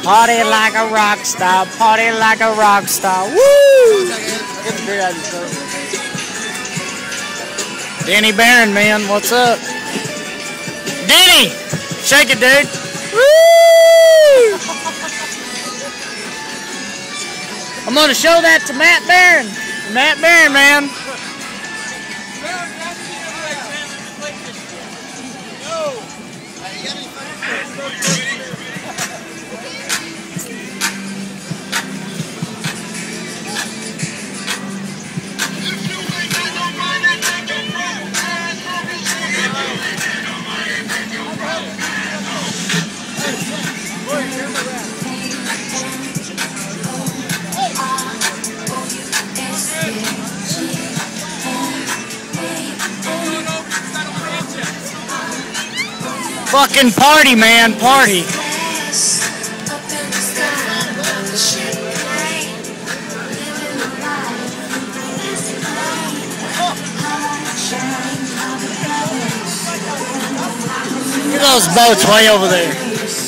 Party like a rock star, party like a rock star. Woo! Denny Barron, man, what's up? Denny! Shake it, dude. Woo! I'm gonna show that to Matt Barron. Matt Barron, man. Fucking party, man, party. Look at those boats way over there.